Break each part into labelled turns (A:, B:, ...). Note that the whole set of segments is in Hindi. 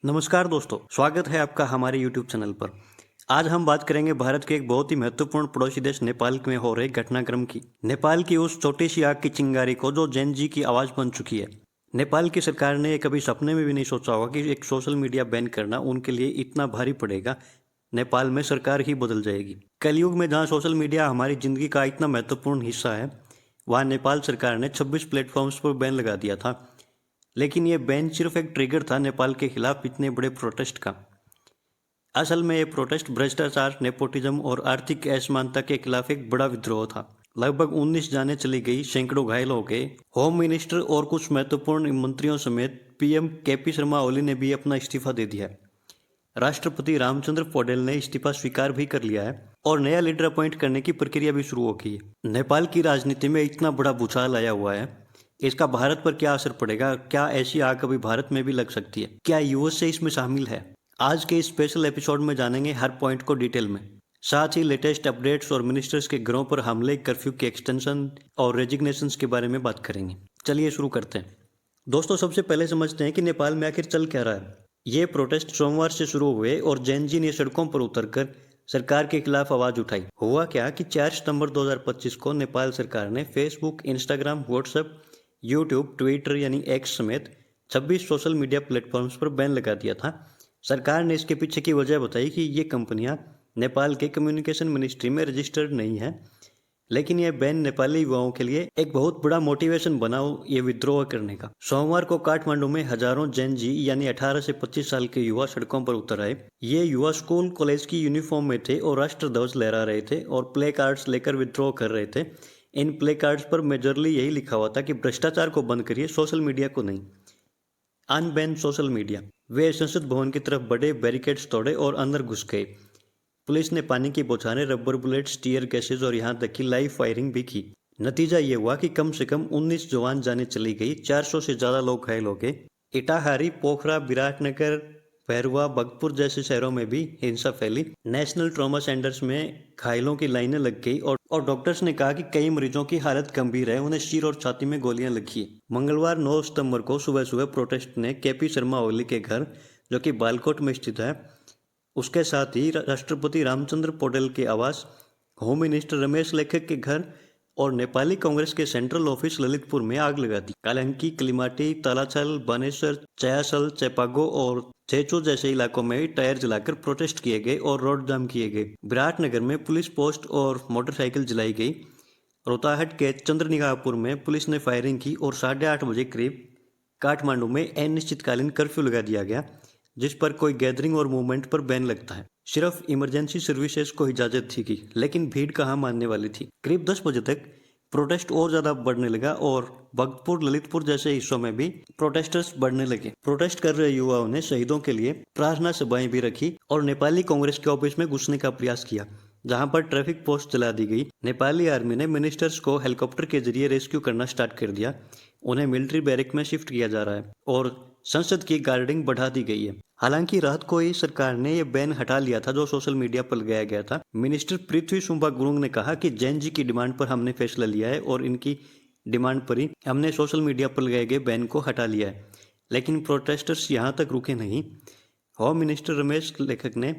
A: नमस्कार दोस्तों, स्वागत है आपका हमारे YouTube चैनल पर। आज हम बात करेंगे भारत के एक बहुत ही महत्वपूर्ण पड़ोसी देश नेपाल में हो रहे घटनाक्रम की। नेपाल की उस छोटी सी आग की चिंगारी को जो जेन जी की आवाज़ बन चुकी है। नेपाल की सरकार ने कभी सपने में भी नहीं सोचा होगा कि एक सोशल मीडिया बैन करना उनके लिए इतना भारी पड़ेगा। नेपाल में सरकार ही बदल जाएगी। कलयुग में जहाँ सोशल मीडिया हमारी ज़िंदगी का इतना महत्वपूर्ण हिस्सा है, वहाँ नेपाल सरकार ने 26 प्लेटफॉर्म्स पर बैन लगा दिया था। लेकिन ये बैन सिर्फ एक ट्रिगर था नेपाल के खिलाफ इतने बड़े प्रोटेस्ट का। असल में ये प्रोटेस्ट भ्रष्टाचार, नेपोटिज्म और आर्थिक असमानता के खिलाफ एक बड़ा विद्रोह था। लगभग 19 जानें चली गई, सैकड़ों घायल हो गए। होम मिनिस्टर और कुछ महत्वपूर्ण मंत्रियों समेत पीएम केपी शर्मा ओली ने भी अपना इस्तीफा दे दिया है। राष्ट्रपति रामचंद्र पौडेल ने इस्तीफा स्वीकार भी कर लिया है और नया लीडर अपॉइंट करने की प्रक्रिया भी शुरू हो गई है। नेपाल की राजनीति में इतना बड़ा भूचाल आया हुआ है, इसका भारत पर क्या असर पड़ेगा? क्या ऐसी आग कभी भारत में भी लग सकती है? क्या यूएसए इसमें शामिल है? आज के इस स्पेशल एपिसोड में जानेंगे हर पॉइंट को डिटेल में। साथ ही लेटेस्ट अपडेट्स और मिनिस्टर्स के घरों पर हमले, कर्फ्यू की एक्सटेंशन और रेजिग्नेशंस के बारे में बात करेंगे। चलिए शुरू करते हैं। दोस्तों, सबसे पहले समझते हैं कि नेपाल में आखिर चल क्या रहा है। ये प्रोटेस्ट सोमवार से शुरू हुए और जेन जी ने सड़कों पर उतरकर सरकार के खिलाफ आवाज उठाई। हुआ क्या कि 4 सितंबर 2025 को नेपाल सरकार ने Facebook, Instagram, WhatsApp, YouTube, Twitter यानी एक्स समेत 26 सोशल मीडिया प्लेटफॉर्म्स पर बैन लगा दिया था। सरकार ने इसके पीछे की वजह बताई कि ये कंपनियां नेपाल के कम्युनिकेशन मिनिस्ट्री में रजिस्टर्ड नहीं है। लेकिन यह बैन नेपाली युवाओं के लिए एक बहुत बड़ा मोटिवेशन बना ये विद्रोह करने का। सोमवार को काठमांडू में हजारों जेन जी यानी 18 से 25 साल के युवा सड़कों पर उतर आए। ये युवा स्कूल कॉलेज की यूनिफॉर्म में थे और राष्ट्र ध्वज लहरा रहे थे और प्ले कार्ड्स लेकर विद्रोह कर रहे थे। इन प्ले कार्ड्स पर मेजरली यही लिखा हुआ था कि भ्रष्टाचार को बंद करिए, सोशल मीडिया को नहीं। Unban social media. वे संसद भवन की तरफ बढ़े, बैरिकेड्स तोड़े और अंदर घुस गए। पुलिस ने पानी की बौछारें, रबर बुलेट्स, टीयर गैसेज और यहाँ तक कि लाइव फायरिंग भी की। नतीजा ये हुआ कि कम से कम 19 जवान जाने चली गई, 400 से ज्यादा लोग घायल हो गए। इटाहारी, पोखरा, विराटनगर, भैरवा, भगतपुर जैसे शहरों में भी हिंसा फैली। नेशनल ट्रॉमा सेंटर्स में घायलों की लाइनें लग गई और डॉक्टर्स ने कहा कि कई मरीजों की हालत गंभीर है, उन्हें सिर और छाती में गोलियां लगी। मंगलवार 9 सितंबर को सुबह सुबह प्रोटेस्ट ने केपी शर्मा ओली के घर, जो कि बालकोट में स्थित है, उसके साथ ही राष्ट्रपति रामचंद्र पौडेल के आवास, होम मिनिस्टर रमेश लेखक के घर और नेपाली कांग्रेस के सेंट्रल ऑफिस ललितपुर में आग लगा दी। कालंकी, कलिमाटी, तालाछल, बानेश्वर, चयासल, चेपागो और चेचो जैसे इलाकों में टायर जलाकर प्रोटेस्ट किए गए और रोड जाम किए गए। विराटनगर में पुलिस पोस्ट और मोटरसाइकिल जलाई गई। रोहताहट के चंद्रनिगाहपुर में पुलिस ने फायरिंग की और 8:30 बजे करीब काठमांडू में अनिश्चितकालीन कर्फ्यू लगा दिया गया, जिस पर कोई गैदरिंग और मूवमेंट पर बैन लगता है। सिर्फ इमरजेंसी सर्विसेज को इजाजत थी की, लेकिन भीड़ कहाँ मानने वाली थी। करीब 10 बजे तक प्रोटेस्ट और ज्यादा बढ़ने लगा और भक्तपुर, ललितपुर जैसे हिस्सों में भी प्रोटेस्टर्स बढ़ने लगे। प्रोटेस्ट कर रहे युवाओं ने शहीदों के लिए प्रार्थना सभाएं भी रखी और नेपाली कांग्रेस के ऑफिस में घुसने का प्रयास किया, जहां पर ट्रैफिक पोस्ट चला दी गई। नेपाली आर्मी ने मिनिस्टर्स को हेलीकॉप्टर के जरिए रेस्क्यू करना स्टार्ट कर दिया। उन्हें मिलिट्री बैरक में शिफ्ट किया जा रहा है और संसद की गार्डिंग बढ़ा दी गई है। हालांकि रात को ही सरकार ने यह बैन हटा लिया था जो सोशल मीडिया पर लगाया गया था। मिनिस्टर पृथ्वी सुम्बा गुरुंग ने कहा कि जैन जी की डिमांड पर हमने फैसला लिया है और इनकी डिमांड पर ही हमने सोशल मीडिया पर लगाए गए बैन को हटा लिया है। लेकिन प्रोटेस्टर्स यहाँ तक रुके नहीं। होम मिनिस्टर रमेश लेखक ने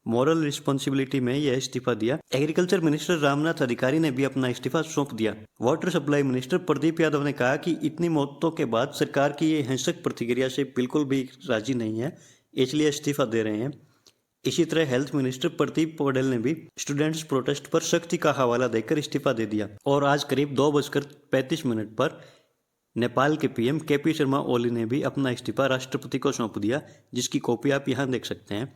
A: मॉरल रिस्पॉन्सिबिलिटी में यह इस्तीफा दिया। एग्रीकल्चर मिनिस्टर रामनाथ अधिकारी ने भी अपना इस्तीफा सौंप दिया। Water supply minister Pradeep Yadav ने कहा कि इतनी मौतों के बाद सरकार की ये हिंसक प्रतिक्रिया से बिल्कुल भी राजी नहीं है, इसलिए इस्तीफा दे रहे हैं। इसी तरह हेल्थ मिनिस्टर प्रदीप पौडेल ने भी स्टूडेंट्स प्रोटेस्ट पर सख्ती का हवाला देकर इस्तीफा दे दिया। और आज करीब 2:35 पर नेपाल के पीएम केपी शर्मा ओली ने भी अपना इस्तीफा राष्ट्रपति को सौंप दिया, जिसकी कॉपी आप यहाँ देख सकते हैं।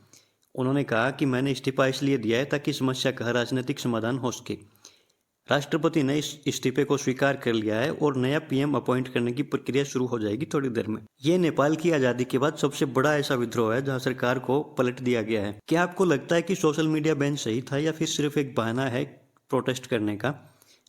A: उन्होंने कहा कि मैंने इस्तीफा इसलिए दिया है ताकि समस्या का राजनीतिक समाधान हो सके। राष्ट्रपति ने इस इस्तीफे को स्वीकार कर लिया है और नया पीएम अपॉइंट करने की प्रक्रिया शुरू हो जाएगी थोड़ी देर में। ये नेपाल की आजादी के बाद सबसे बड़ा ऐसा विद्रोह है जहां सरकार को पलट दिया गया है। क्या आपको लगता है कि सोशल मीडिया बैन सही था या फिर सिर्फ एक बहाना है प्रोटेस्ट करने का?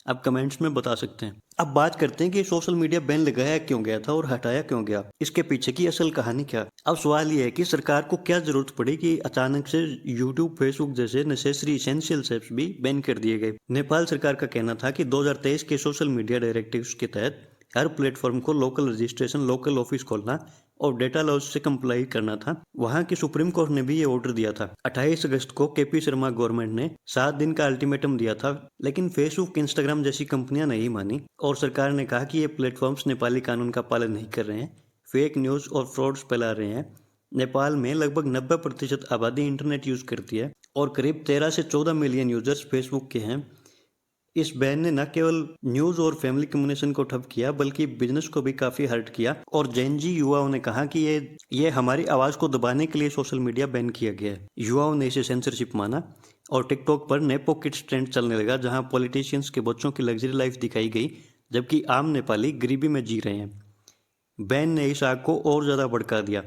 A: आप कमेंट्स में बता सकते हैं। अब बात करते हैं कि सोशल मीडिया बैन लगाया क्यों गया था और हटाया क्यों गया, इसके पीछे की असल कहानी क्या। अब सवाल यह है कि सरकार को क्या जरूरत पड़ी कि अचानक से यूट्यूब, फेसबुक जैसे नेसेसरी एसेंशियल ऐप्स भी बैन कर दिए गए। नेपाल सरकार का कहना था कि 2023 के सोशल मीडिया डायरेक्टिव्स के तहत हर प्लेटफॉर्म को लोकल रजिस्ट्रेशन, लोकल ऑफिस खोलना और डेटा लॉस से कंप्लाई करना था। वहां की सुप्रीम कोर्ट ने भी ये ऑर्डर दिया था। 28 अगस्त को केपी शर्मा गवर्नमेंट ने 7 दिन का अल्टीमेटम दिया था, लेकिन फेसबुक, इंस्टाग्राम जैसी कंपनियां नहीं मानी और सरकार ने कहा कि ये प्लेटफॉर्म्स नेपाली कानून का पालन नहीं कर रहे हैं, फेक न्यूज और फ्रॉड्स फैला रहे हैं। नेपाल में लगभग 90% आबादी इंटरनेट यूज करती है और करीब 13 से 14 मिलियन यूजर्स फेसबुक के हैं। इस बैन ने न केवल न्यूज और फैमिली कम्युनिकेशन को ठप किया बल्कि बिजनेस को भी काफी हर्ट किया। और जेनजी युवाओं ने कहा कि ये हमारी आवाज को दबाने के लिए सोशल मीडिया बैन किया गया है। युवाओं ने इसे सेंसरशिप माना और टिकटॉक पर नेपो किड्स ट्रेंड चलने लगा, जहां पॉलिटिशियंस के बच्चों की लग्जरी लाइफ दिखाई गई जबकि आम नेपाली गरीबी में जी रहे हैं। बैन ने इस आग को और ज्यादा भड़का दिया।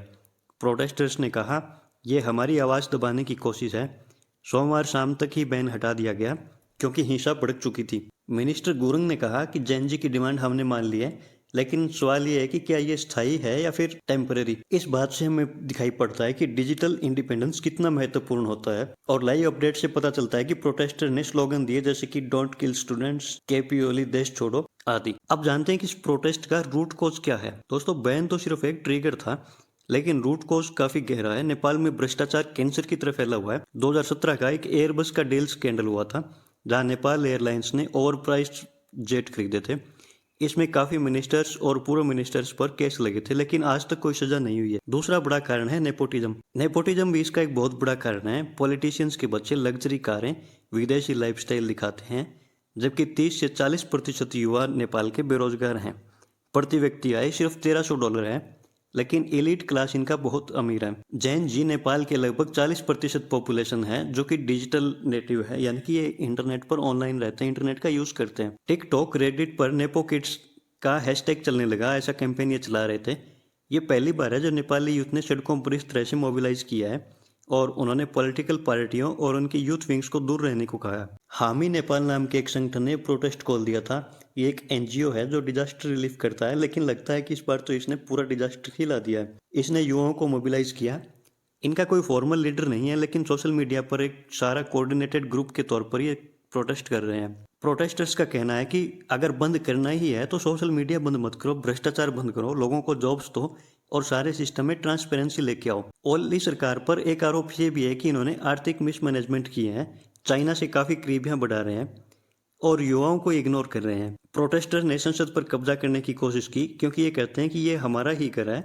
A: प्रोटेस्टर्स ने कहा यह हमारी आवाज दबाने की कोशिश है। सोमवार शाम तक ही बैन हटा दिया गया क्योंकि हिंसा भड़क चुकी थी। मिनिस्टर गुरुंग ने कहा कि जेनजी की डिमांड हमने मान ली है, लेकिन सवाल यह है कि क्या ये स्थायी है या फिर टेम्परेरी। इस बात से हमें दिखाई पड़ता है कि डिजिटल इंडिपेंडेंस कितना महत्वपूर्ण होता है। और लाइव अपडेट से पता चलता है कि प्रोटेस्टर ने स्लोगन दिए जैसे कि डोंट किल स्टूडेंट्स, केपी ओली, देश छोड़ो आदि। अब जानते हैं कि इस प्रोटेस्ट का रूट कॉज क्या है। दोस्तों, बैन तो सिर्फ एक ट्रिगर था, लेकिन रूट कॉज काफी गहरा है। नेपाल में भ्रष्टाचार कैंसर की तरह फैला हुआ है। 2017 का एक एयरबस का डील स्कैंडल हुआ था, जहां नेपाल एयरलाइंस ने ओवर प्राइस्ड जेट खरीदे थे। इसमें काफी मिनिस्टर्स और पूर्व मिनिस्टर्स पर केस लगे थे, लेकिन आज तक कोई सजा नहीं हुई है। दूसरा बड़ा कारण है नेपोटिज्म। नेपोटिज्म भी इसका एक बहुत बड़ा कारण है। पॉलिटिशियंस के बच्चे लग्जरी कारें, विदेशी लाइफस्टाइल दिखाते हैं, जबकि 30 से 40% युवा नेपाल के बेरोजगार हैं। प्रति व्यक्ति आय सिर्फ $1300 है, लेकिन एलिट क्लास इनका बहुत अमीर है। जैन जी नेपाल के लगभग 40% पॉपुलेशन है जो कि डिजिटल नेटिव है, यानी कि ये इंटरनेट पर ऑनलाइन रहते हैं, इंटरनेट का यूज करते हैं। टिकटॉक, रेडिट पर नेपो किड्स का हैशटैग चलने लगा, ऐसा कैंपेन ये चला रहे थे। ये पहली बार है जब नेपाली यूथ ने सड़कों पर इस तरह से मोबिलाइज किया है और उन्होंने पॉलिटिकल पार्टियों और उनके यूथ विंग्स को दूर रहने को कहा। हामी नेपाल नाम के एक संगठन ने प्रोटेस्ट कॉल दिया था। ये एक एनजीओ है जो डिजास्टर रिलीफ करता है, लेकिन लगता है कि इस बार तो इसने पूरा डिजास्टर ही ला दिया है। इसने युवाओं को मोबिलाइज किया। इनका कोई फॉर्मल लीडर नहीं है, लेकिन सोशल मीडिया पर एक सारा कोऑर्डिनेटेड ग्रुप के तौर पर ये प्रोटेस्ट कर रहे हैं। प्रोटेस्टर्स का कहना है कि अगर बंद करना ही है तो सोशल मीडिया बंद मत करो, भ्रष्टाचार बंद करो, लोगों को जॉब्स दो और सारे सिस्टम में ट्रांसपेरेंसी लेके आओ। ओली सरकार पर एक आरोप ये भी है कि इन्होंने आर्थिक मिसमैनेजमेंट किए हैं, चाइना से काफी करीबियां बढ़ा रहे हैं और युवाओं को इग्नोर कर रहे हैं। प्रोटेस्टर ने संसद पर कब्जा करने की कोशिश की क्योंकि ये कहते हैं कि ये हमारा ही घर है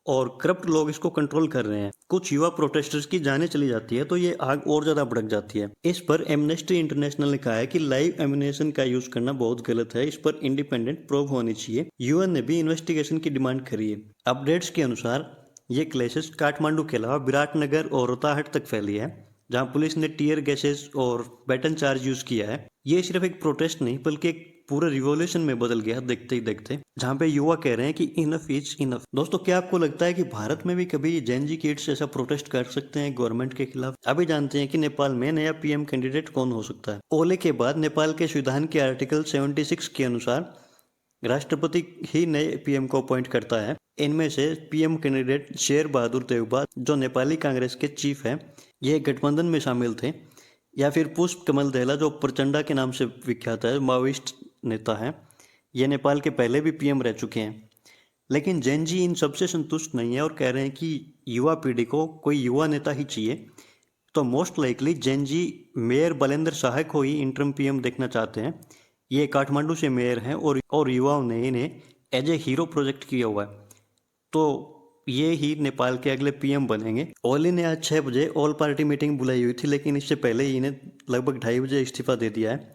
A: और करप्ट लोग इसको कंट्रोल कर रहे हैं। कुछ युवा प्रोटेस्टर्स की जाने चली जाती है तो ये आग और ज्यादा भड़क जाती है। इस पर एमनेस्टी इंटरनेशनल ने कहा है कि लाइव एम्यूनेशन का यूज करना बहुत गलत है, इस पर इंडिपेंडेंट प्रोब होनी चाहिए। यूएन ने भी इन्वेस्टिगेशन की डिमांड करी है। अपडेट्स के अनुसार ये क्लेशेस काठमांडू के अलावा विराटनगर और रोहताहट तक फैली है, जहां पुलिस ने टीयर गैसेस और बैटन चार्ज यूज किया है। ये सिर्फ एक प्रोटेस्ट नहीं बल्कि एक पूरे रिवॉल्यूशन में बदल गया देखते ही देखते, जहां पे युवा कह रहे हैं कि इनफ इज इनफ। दोस्तों, क्या आपको लगता है कि भारत में भी कभी जेनजी किड्स ऐसा प्रोटेस्ट कर सकते हैं गवर्नमेंट के खिलाफ? अभी जानते हैं कि नेपाल में नया पीएम कैंडिडेट कौन हो सकता है। ओले के बाद नेपाल के संविधान के आर्टिकल 76 के अनुसार राष्ट्रपति ही नए पीएम को अपॉइंट करता है। इनमें से पीएम कैंडिडेट शेर बहादुर देवबा, जो नेपाली कांग्रेस के चीफ हैं, ये गठबंधन में शामिल थे, या फिर पुष्प कमल दहला जो प्रचंडा के नाम से विख्यात है, माओइस्ट नेता है। ये नेपाल के पहले भी पीएम रह चुके हैं। लेकिन जेनजी इन सबसे संतुष्ट नहीं है और कह रहे हैं कि युवा पीढ़ी को कोई युवा नेता ही चाहिए। तो most likely Gen Z mayor Balendra Shah को ही इंटरम पीएम देखना चाहते हैं। ये काठमांडू से मेयर हैं और युवाओं ने इन्हें एज ए हीरो प्रोजेक्ट किया हुआ है, तो ये ही नेपाल के अगले पीएम बनेंगे। ओली ने आज 6 बजे ऑल पार्टी मीटिंग बुलाई हुई थी, लेकिन इससे पहले ही इन्हें लगभग 2:30 बजे इस्तीफा दे दिया है,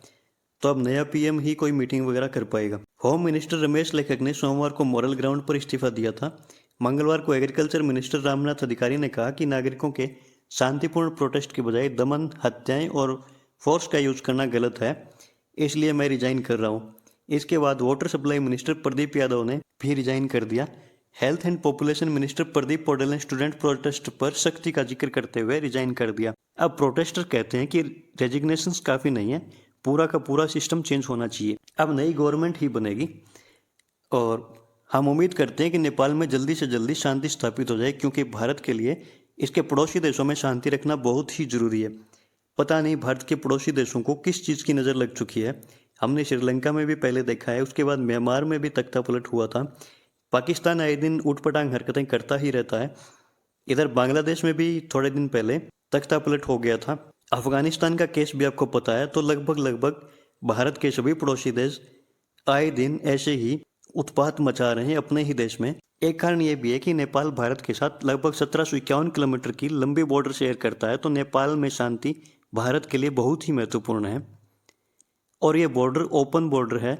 A: तो अब नया पीएम ही कोई मीटिंग वगैरह कर पाएगा। होम मिनिस्टर रमेश लेखक ने सोमवार को मॉरल ग्राउंड पर इस्तीफा दिया था। मंगलवार को एग्रीकल्चर मिनिस्टर रामनाथ अधिकारी ने कहा कि नागरिकों के शांतिपूर्ण प्रोटेस्ट के बजाय दमन, हत्याएं और फोर्स का यूज करना गलत है, इसलिए मैं रिजाइन कर रहा हूँ। इसके बाद water supply minister Pradeep Yadav ने भी रिजाइन कर दिया। Health and population minister Pradeep Paudel ने स्टूडेंट प्रोटेस्ट पर सख्ती का जिक्र करते हुए रिजाइन कर दिया। अब प्रोटेस्टर कहते हैं कि रेजिग्नेशंस काफ़ी नहीं है, पूरा का पूरा सिस्टम चेंज होना चाहिए। अब नई गवर्नमेंट ही बनेगी और हम उम्मीद करते हैं कि नेपाल में जल्दी से जल्दी शांति स्थापित हो जाए, क्योंकि भारत के लिए इसके पड़ोसी देशों में शांति रखना बहुत ही जरूरी है। पता नहीं भारत के पड़ोसी देशों को किस चीज़ की नज़र लग चुकी है। हमने श्रीलंका में भी पहले देखा है, उसके बाद म्यांमार में भी तख्ता पलट हुआ था। पाकिस्तान आए दिन ऊटपटांग हरकतें करता ही रहता है। इधर बांग्लादेश में भी थोड़े दिन पहले तख्ता पलट हो गया था। अफगानिस्तान का केस भी आपको पता है। तो लगभग लगभग भारत के सभी पड़ोसी देश आए दिन ऐसे ही उत्पात मचा रहे हैं अपने ही देश में। एक कारण ये भी है कि नेपाल भारत के साथ लगभग 1751 किलोमीटर की लंबी बॉर्डर शेयर करता है। तो नेपाल में शांति भारत के लिए बहुत ही महत्वपूर्ण है और ये बॉर्डर ओपन बॉर्डर है।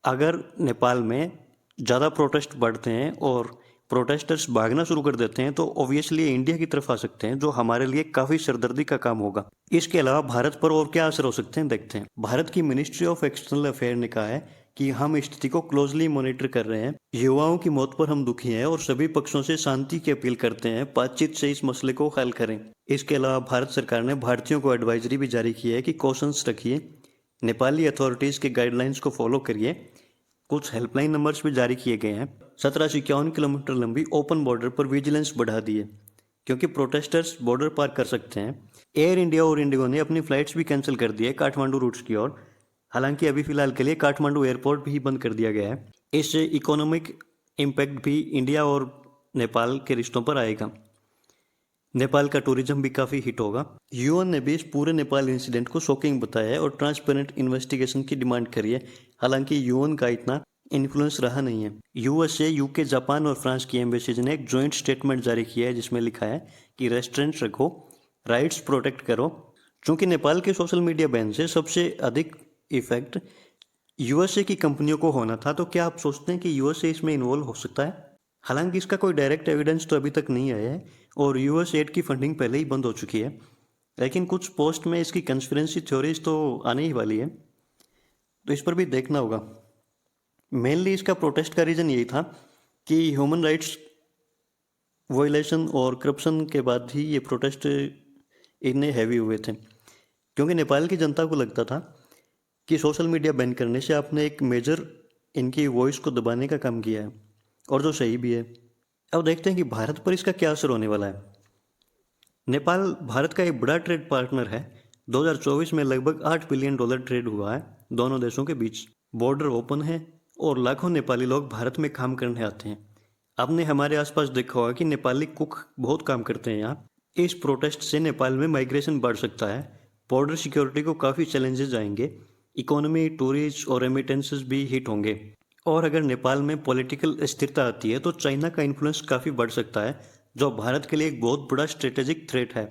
A: अगर नेपाल में ज़्यादा प्रोटेस्ट बढ़ते हैं और प्रोटेस्टर्स भागना शुरू कर देते हैं तो ऑब्वियसली इंडिया की तरफ आ सकते हैं, जो हमारे लिए काफ़ी सरदर्दी का काम होगा। इसके अलावा भारत पर और क्या असर हो सकते हैं देखते हैं। भारत की मिनिस्ट्री ऑफ एक्सटर्नल अफेयर ने कहा है कि हम स्थिति को क्लोजली मॉनिटर कर रहे हैं। युवाओं की मौत पर हम दुखी हैं और सभी पक्षों से शांति की अपील करते हैं, बातचीत से इस मसले को हल करें। इसके अलावा भारत सरकार ने भारतीयों को एडवाइजरी भी जारी की है कि कॉशंस रखिए, नेपाली अथॉरिटीज़ के गाइडलाइंस को फॉलो करिए। कुछ हेल्पलाइन नंबर्स भी जारी किए गए हैं। 1751 किलोमीटर लंबी ओपन बॉर्डर पर विजिलेंस बढ़ा दी है क्योंकि प्रोटेस्टर्स बॉर्डर पार कर सकते हैं। एयर इंडिया और इंडिगो ने अपनी फ्लाइट्स भी कैंसिल कर दी है काठमांडू रूट्स की ओर। हालांकि अभी फिलहाल के लिए काठमांडू एयरपोर्ट भी बंद कर दिया गया है। इससे इकोनॉमिक इम्पैक्ट भी इंडिया और नेपाल के रिश्तों पर आएगा। नेपाल का टूरिज्म भी काफ़ी हिट होगा। यूएन ने भी इस पूरे नेपाल इंसिडेंट को शॉकिंग बताया है और ट्रांसपेरेंट इन्वेस्टिगेशन की डिमांड करी है। हालांकि यूएन का इतना इन्फ्लुएंस रहा नहीं है। यूएसए, यूके, जापान और फ्रांस की एम्बेसीज ने एक जॉइंट स्टेटमेंट जारी किया है जिसमें लिखा है कि रेस्ट्रेंट्स रखो, राइट्स प्रोटेक्ट करो। चूंकि नेपाल के सोशल मीडिया बैन से सबसे अधिक इफेक्ट यूएसए की कंपनियों को होना था, तो क्या आप सोचते हैं कि यूएसए इसमें इन्वॉल्व हो सकता है? हालांकि इसका कोई डायरेक्ट एविडेंस तो अभी तक नहीं आया है और यूएस एड की फंडिंग पहले ही बंद हो चुकी है। लेकिन कुछ पोस्ट में इसकी कंस्पिरेंसी थ्योरीज तो आने ही वाली है, तो इस पर भी देखना होगा। मेनली इसका प्रोटेस्ट का रीज़न यही था कि ह्यूमन राइट्स वायलेशन और करप्शन के बाद ही ये प्रोटेस्ट इतने हैवी हुए थे, क्योंकि नेपाल की जनता को लगता था कि सोशल मीडिया बैन करने से आपने एक मेजर इनकी वॉइस को दबाने का काम किया है, और जो सही भी है। अब देखते हैं कि भारत पर इसका क्या असर होने वाला है। नेपाल भारत का एक बड़ा ट्रेड पार्टनर है। 2024 में लगभग $8 बिलियन ट्रेड हुआ है दोनों देशों के बीच। बॉर्डर ओपन है और लाखों नेपाली लोग भारत में काम करने आते हैं। आपने हमारे आसपास देखा होगा कि नेपाली कुक बहुत काम करते हैं यहाँ। इस प्रोटेस्ट से नेपाल में माइग्रेशन बढ़ सकता है। बॉर्डर सिक्योरिटी को काफ़ी चैलेंजेस आएंगे। इकोनॉमी, टूरिज्म और रेमिटेंसेस भी हिट होंगे। और अगर नेपाल में पॉलिटिकल स्थिरता आती है तो चाइना का इन्फ्लुएंस काफ़ी बढ़ सकता है, जो भारत के लिए एक बहुत बड़ा स्ट्रेटेजिक थ्रेट है।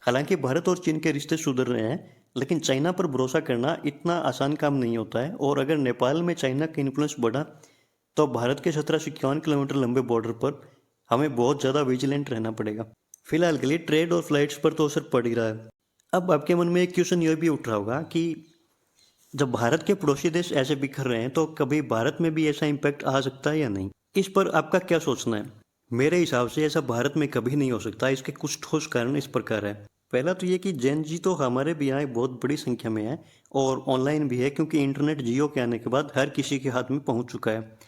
A: हालांकि भारत और चीन के रिश्ते सुधर रहे हैं, लेकिन चाइना पर भरोसा करना इतना आसान काम नहीं होता है। और अगर नेपाल में चाइना का इन्फ्लुएंस बढ़ा तो भारत के 1751 किलोमीटर लंबे बॉर्डर पर हमें बहुत ज़्यादा विजिलेंट रहना पड़ेगा। फिलहाल के लिए ट्रेड और फ्लाइट्स पर तो असर पड़ ही रहा है। अब आपके मन में एक क्वेश्चन ये भी उठ रहा होगा कि जब भारत के पड़ोसी देश ऐसे बिखर रहे हैं तो कभी भारत में भी ऐसा इम्पैक्ट आ सकता है या नहीं? इस पर आपका क्या सोचना है? मेरे हिसाब से ऐसा भारत में कभी नहीं हो सकता। इसके कुछ ठोस कारण इस प्रकार है। पहला तो ये कि जेन जी तो हमारे भी यहाँ बहुत बड़ी संख्या में है और ऑनलाइन भी है, क्योंकि इंटरनेट जियो के आने के बाद हर किसी के हाथ में पहुँच चुका है।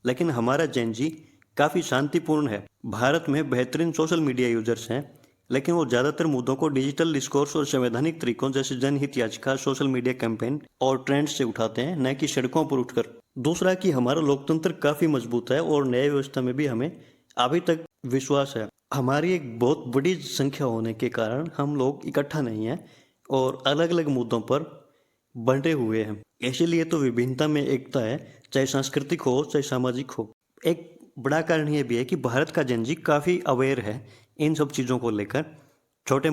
A: लेकिन हमारा जेन जी काफ़ी शांतिपूर्ण है। भारत में बेहतरीन सोशल मीडिया यूजर्स हैं, लेकिन वो ज़्यादातर मुद्दों को डिजिटल डिस्कोर्स और संवैधानिक तरीकों जैसे जनहित याचिका, सोशल मीडिया कैंपेन और ट्रेंड्स से उठाते हैं, न कि सड़कों पर उठकर। दूसरा कि हमारा लोकतंत्र काफ़ी मजबूत है और न्याय व्यवस्था में भी हमें अभी तक विश्वास है। हमारी एक बहुत बड़ी संख्या होने के कारण हम लोग इकट्ठा नहीं हैं और अलग अलग मुद्दों पर बंटे हुए हैं। इसीलिए तो विभिन्नता में एकता है, चाहे सांस्कृतिक हो चाहे सामाजिक हो। एक बड़ा कारण ये भी है कि भारत का जेन जी काफ़ी अवेयर है इन सब चीज़ों को लेकर। छोटे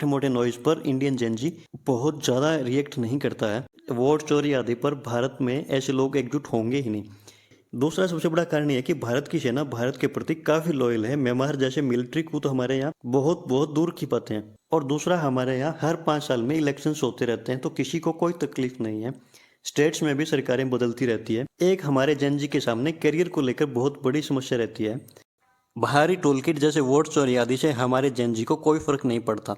A: मोटे नॉइज पर इंडियन जेन जी बहुत ज़्यादा रिएक्ट नहीं करता है। वोट चोरी आदि पर भारत में ऐसे लोग एकजुट होंगे ही नहीं। दूसरा सबसे बड़ा कारण यह है कि भारत की सेना भारत के प्रति काफ़ी लॉयल है। म्यांमार जैसे मिलिट्री को तो हमारे यहाँ बहुत बहुत दूर की बातें हैं। और दूसरा, हमारे यहाँ हर 5 साल में इलेक्शंस होते रहते हैं, तो किसी को कोई तकलीफ नहीं है। स्टेट्स में भी सरकारें बदलती रहती है। एक हमारे जेन जी के सामने करियर को लेकर बहुत बड़ी समस्या रहती है। बाहरी टूलकिट जैसे वोट चोरी आदि से हमारे जेन जी को कोई फर्क नहीं पड़ता।